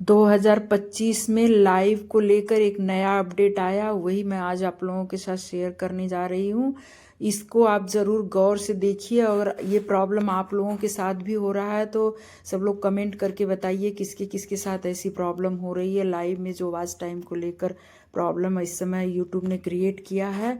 2025 में लाइव को लेकर एक नया अपडेट आया, वही मैं आज आप लोगों के साथ शेयर करने जा रही हूँ। इसको आप ज़रूर गौर से देखिए। और ये प्रॉब्लम आप लोगों के साथ भी हो रहा है तो सब लोग कमेंट करके बताइए किसके किसके साथ ऐसी प्रॉब्लम हो रही है। लाइव में जो वॉच टाइम को लेकर प्रॉब्लम इस समय यूट्यूब ने क्रिएट किया है,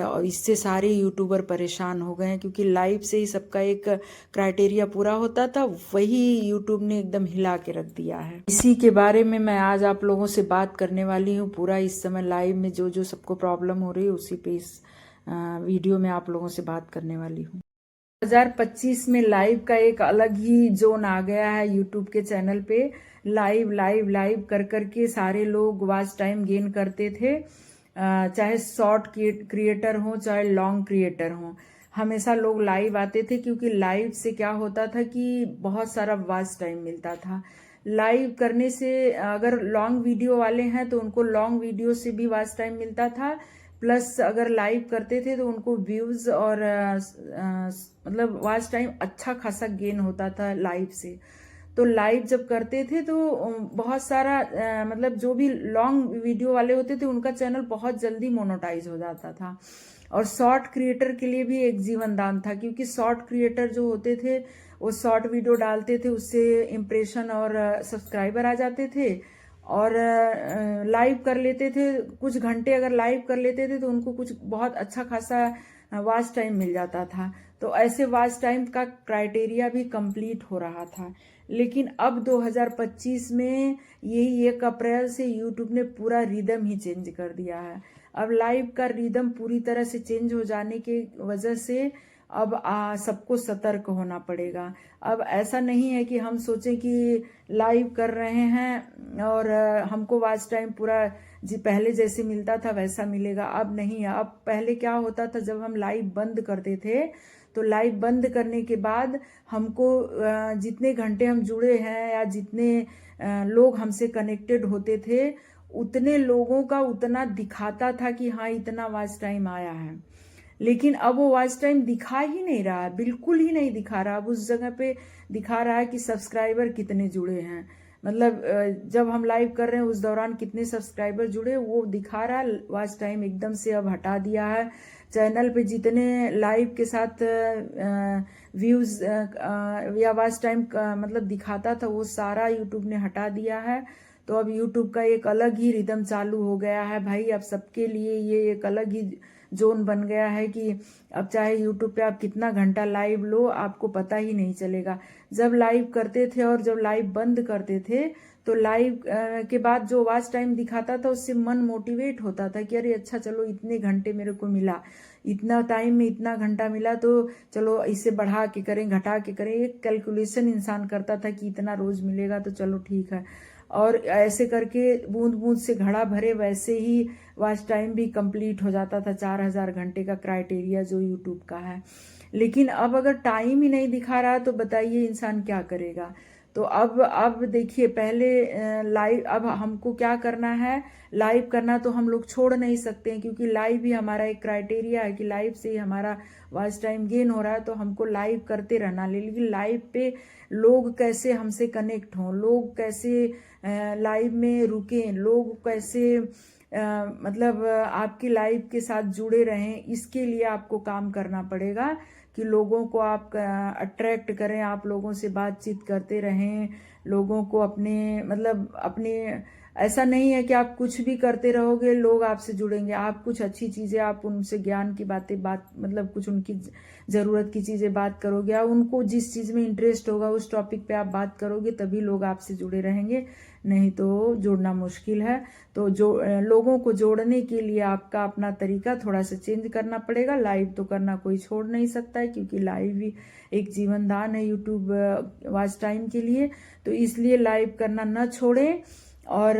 और इससे सारे यूट्यूबर परेशान हो गए हैं, क्योंकि लाइव से ही सबका एक क्राइटेरिया पूरा होता था, वही यूट्यूब ने एकदम हिला के रख दिया है। इसी के बारे में मैं आज आप लोगों से बात करने वाली हूँ। पूरा इस समय लाइव में जो जो सबको प्रॉब्लम हो रही है उसी पे इस वीडियो में आप लोगों से बात करने वाली हूँ। 2025 में लाइव का एक अलग ही जोन आ गया है यूट्यूब के चैनल पे। लाइव लाइव लाइव कर करके सारे लोग वॉच टाइम गेन करते थे, चाहे शॉर्ट क्रिएटर हो चाहे लॉन्ग क्रिएटर हो, हमेशा लोग लाइव आते थे, क्योंकि लाइव से क्या होता था कि बहुत सारा वॉच टाइम मिलता था। लाइव करने से अगर लॉन्ग वीडियो वाले हैं तो उनको लॉन्ग वीडियो से भी वॉच टाइम मिलता था, प्लस अगर लाइव करते थे तो उनको व्यूज और मतलब वॉच टाइम अच्छा खासा गेन होता था लाइव से। तो लाइव जब करते थे तो बहुत सारा मतलब जो भी लॉन्ग वीडियो वाले होते थे उनका चैनल बहुत जल्दी मोनेटाइज हो जाता था। और शॉर्ट क्रिएटर के लिए भी एक जीवन दान था, क्योंकि शॉर्ट क्रिएटर जो होते थे वो शॉर्ट वीडियो डालते थे, उससे इम्प्रेशन और सब्सक्राइबर आ जाते थे, और लाइव कर लेते थे। कुछ घंटे अगर लाइव कर लेते थे तो उनको कुछ बहुत अच्छा खासा वॉच टाइम मिल जाता था। तो ऐसे वॉच टाइम का क्राइटेरिया भी कंप्लीट हो रहा था। लेकिन अब 2025 में यही 1 अप्रैल से यूट्यूब ने पूरा रिदम ही चेंज कर दिया है। अब लाइव का रिदम पूरी तरह से चेंज हो जाने की वजह से अब सबको सतर्क होना पड़ेगा। अब ऐसा नहीं है कि हम सोचें कि लाइव कर रहे हैं और हमको वॉच टाइम पूरा जी पहले जैसे मिलता था वैसा मिलेगा। अब नहीं है। अब पहले क्या होता था, जब हम लाइव बंद करते थे तो लाइव बंद करने के बाद हमको जितने घंटे हम जुड़े हैं या जितने लोग हमसे कनेक्टेड होते थे उतने लोगों का उतना दिखाता था कि हाँ इतना वॉच टाइम आया है। लेकिन अब वो वॉच टाइम दिखा ही नहीं रहा है, बिल्कुल ही नहीं दिखा रहा। अब उस जगह पे दिखा रहा है कि सब्सक्राइबर कितने जुड़े हैं, मतलब जब हम लाइव कर रहे हैं उस दौरान कितने सब्सक्राइबर जुड़े वो दिखा रहा है। वॉच टाइम एकदम से अब हटा दिया है। चैनल पे जितने लाइव के साथ व्यूज या वॉच टाइम मतलब दिखाता था वो सारा यूट्यूब ने हटा दिया है। तो अब यूट्यूब का एक अलग ही रिदम चालू हो गया है भाई। अब सबके लिए ये एक अलग ही जोन बन गया है कि अब चाहे यूट्यूब पे आप कितना घंटा लाइव लो आपको पता ही नहीं चलेगा। जब लाइव करते थे और जब लाइव बंद करते थे तो लाइव के बाद जो वॉच टाइम दिखाता था उससे मन मोटिवेट होता था कि अरे अच्छा चलो इतने घंटे मेरे को मिला, इतना टाइम में इतना घंटा मिला, तो चलो इसे बढ़ा के करें घटा के करें, एक कैलकुलेशन इंसान करता था कि इतना रोज मिलेगा तो चलो ठीक है। और ऐसे करके बूंद बूंद से घड़ा भरे वैसे ही वॉच टाइम भी कंप्लीट हो जाता था 4000 घंटे का क्राइटेरिया जो यूट्यूब का है। लेकिन अब अगर टाइम ही नहीं दिखा रहा तो बताइए इंसान क्या करेगा। तो अब देखिए पहले लाइव, अब हमको क्या करना है, लाइव करना तो हम लोग छोड़ नहीं सकते हैं, क्योंकि लाइव ही हमारा एक क्राइटेरिया है कि लाइव से ही हमारा वॉच टाइम गेन हो रहा है, तो हमको लाइव करते रहना। लेकिन लाइव पे लोग कैसे हमसे कनेक्ट हों, लोग कैसे लाइव में रुकें, लोग कैसे मतलब आपकी लाइव के साथ जुड़े रहें, इसके लिए आपको काम करना पड़ेगा कि लोगों को आप अट्रैक्ट करें, आप लोगों से बातचीत करते रहें, लोगों को अपने मतलब अपने, ऐसा नहीं है कि आप कुछ भी करते रहोगे लोग आपसे जुड़ेंगे। आप कुछ अच्छी चीजें, आप उनसे ज्ञान की बातें मतलब कुछ उनकी जरूरत की चीजें बात करोगे, या उनको जिस चीज में इंटरेस्ट होगा उस टॉपिक पे आप बात करोगे तभी लोग आपसे जुड़े रहेंगे, नहीं तो जुड़ना मुश्किल है। तो जो लोगों को जोड़ने के लिए आपका अपना तरीका थोड़ा सा चेंज करना पड़ेगा। लाइव तो करना कोई छोड़ नहीं सकता है, क्योंकि लाइव भी एक जीवन दान है यूट्यूब वॉच टाइम के लिए। तो इसलिए लाइव करना न छोड़ें, और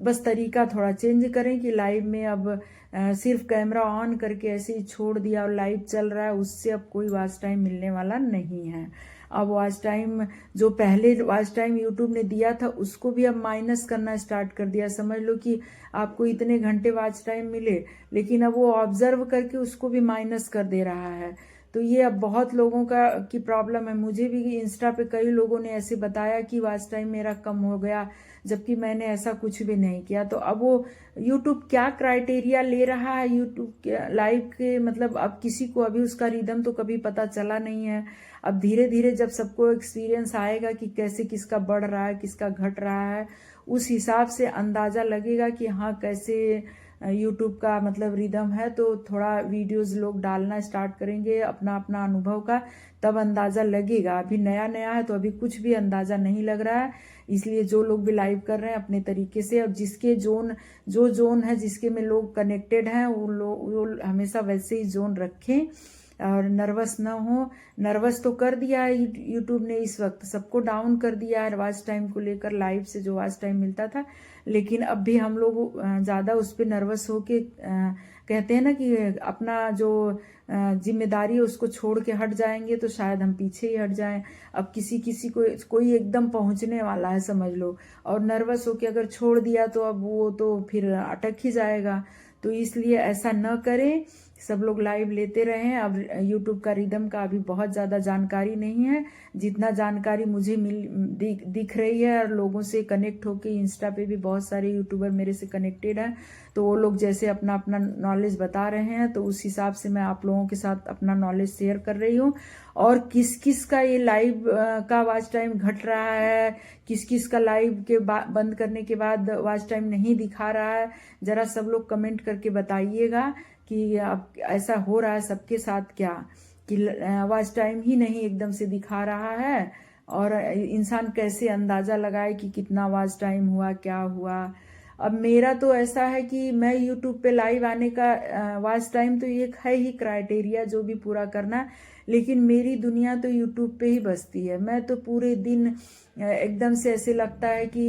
बस तरीका थोड़ा चेंज करें कि लाइव में अब सिर्फ कैमरा ऑन करके ऐसे ही छोड़ दिया और लाइव चल रहा है, उससे अब कोई वॉच टाइम मिलने वाला नहीं है। अब वॉच टाइम जो पहले वॉच टाइम यूट्यूब ने दिया था उसको भी अब माइनस करना स्टार्ट कर दिया। समझ लो कि आपको इतने घंटे वॉच टाइम मिले, लेकिन अब वो ऑब्जर्व करके उसको भी माइनस कर दे रहा है। तो ये अब बहुत लोगों की प्रॉब्लम है। मुझे भी इंस्टा पे कई लोगों ने ऐसे बताया कि वॉच टाइम मेरा कम हो गया, जबकि मैंने ऐसा कुछ भी नहीं किया। तो अब वो यूट्यूब क्या क्राइटेरिया ले रहा है यूट्यूब के लाइव के, मतलब अब किसी को अभी उसका रिदम तो कभी पता चला नहीं है। अब धीरे धीरे जब सबको एक्सपीरियंस आएगा कि कैसे किसका बढ़ रहा है किसका घट रहा है, उस हिसाब से अंदाजा लगेगा कि हाँ कैसे यूट्यूब का मतलब रिदम है। तो थोड़ा वीडियोस लोग डालना स्टार्ट करेंगे अपना अपना अनुभव का, तब अंदाजा लगेगा। अभी नया नया है तो अभी कुछ भी अंदाजा नहीं लग रहा है। इसलिए जो लोग भी लाइव कर रहे हैं अपने तरीके से, अब जिसके जोन है जिसके में लोग कनेक्टेड हैं वो हमेशा वैसे ही जोन रखें और नर्वस ना हो। नर्वस तो कर दिया है यूट्यूब ने, इस वक्त सबको डाउन कर दिया है वॉच टाइम को लेकर, लाइव से जो वॉच टाइम मिलता था। लेकिन अब भी हम लोग ज़्यादा उस पर नर्वस होके कहते हैं ना कि अपना जो जिम्मेदारी है उसको छोड़ के हट जाएंगे तो शायद हम पीछे ही हट जाएं। अब किसी को कोई एकदम पहुंचने वाला है समझ लो, और नर्वस होके अगर छोड़ दिया तो अब वो तो फिर अटक ही जाएगा। तो इसलिए ऐसा न करें, सब लोग लाइव लेते रहें। अब यूट्यूब का रिदम का अभी बहुत ज़्यादा जानकारी नहीं है, जितना जानकारी मुझे दिख रही है और लोगों से कनेक्ट होके, इंस्टा पे भी बहुत सारे यूट्यूबर मेरे से कनेक्टेड हैं, तो वो लोग जैसे अपना अपना नॉलेज बता रहे हैं तो उस हिसाब से मैं आप लोगों के साथ अपना नॉलेज शेयर कर रही हूँ। और किस किस का ये लाइव का वॉच टाइम घट रहा है, किस किस का लाइव के बंद करने के बाद वॉच टाइम नहीं दिखा रहा है, जरा सब लोग कमेंट करके बताइएगा कि अब ऐसा हो रहा है सबके साथ क्या, कि वॉच टाइम ही नहीं एकदम से दिखा रहा है और इंसान कैसे अंदाजा लगाए कि कितना वॉच टाइम हुआ क्या हुआ। अब मेरा तो ऐसा है कि मैं यूट्यूब पे लाइव आने का वॉच टाइम तो एक है ही क्राइटेरिया जो भी पूरा करना, लेकिन मेरी दुनिया तो यूट्यूब पे ही बसती है। मैं तो पूरे दिन एकदम से ऐसे लगता है कि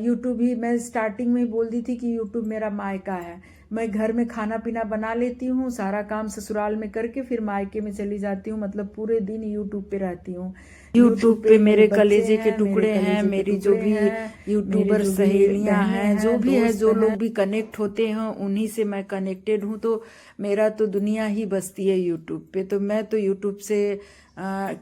यूट्यूब ही, मैं स्टार्टिंग में ही बोल दी थी कि यूट्यूब मेरा मायका है। मैं घर में खाना पीना बना लेती हूँ, सारा काम ससुराल में करके फिर मायके में चली जाती हूँ, मतलब पूरे दिन यूट्यूब पे रहती हूँ। यूट्यूब पे मेरे कलेजे के टुकड़े हैं, मेरी जो भी यूट्यूबर सहेलियां हैं, जो भी है, जो लोग भी कनेक्ट होते हैं उन्हीं से मैं कनेक्टेड हूँ। तो मेरा तो दुनिया ही बसती है यूट्यूब पे। तो मैं तो यूट्यूब से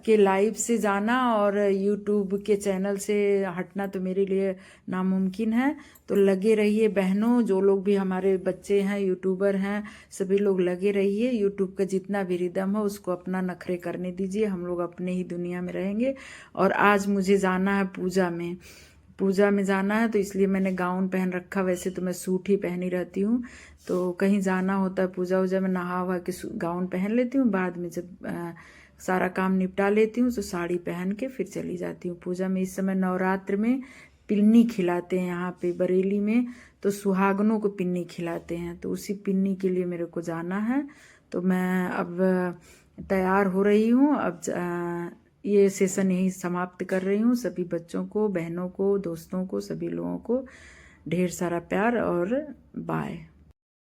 के लाइव से जाना और यूट्यूब के चैनल से हटना तो मेरे लिए नामुमकिन है। तो लगे रहिए बहनों, जो लोग भी हमारे बच्चे हैं यूट्यूबर हैं, सभी लोग लगे रहिए। यूट्यूब का जितना भी रिदम है उसको अपना नखरे करने दीजिए, हम लोग अपने ही दुनिया में रहेंगे। और आज मुझे जाना है पूजा में जाना है, तो इसलिए मैंने गाउन पहन रखा। वैसे तो मैं सूट ही पहनी रहती हूँ, तो कहीं जाना होता है पूजा वूजा में नहा वहा के गाउन पहन लेती हूँ। बाद में जब सारा काम निपटा लेती हूँ तो साड़ी पहन के फिर चली जाती हूँ पूजा में। इस समय नवरात्र में पिन्नी खिलाते हैं यहाँ पे बरेली में, तो सुहागनों को पिन्नी खिलाते हैं, तो उसी पिन्नी के लिए मेरे को जाना है। तो मैं अब तैयार हो रही हूँ। अब ये सेशन यही समाप्त कर रही हूँ। सभी बच्चों को, बहनों को, दोस्तों को, सभी लोगों को ढेर सारा प्यार और बाय।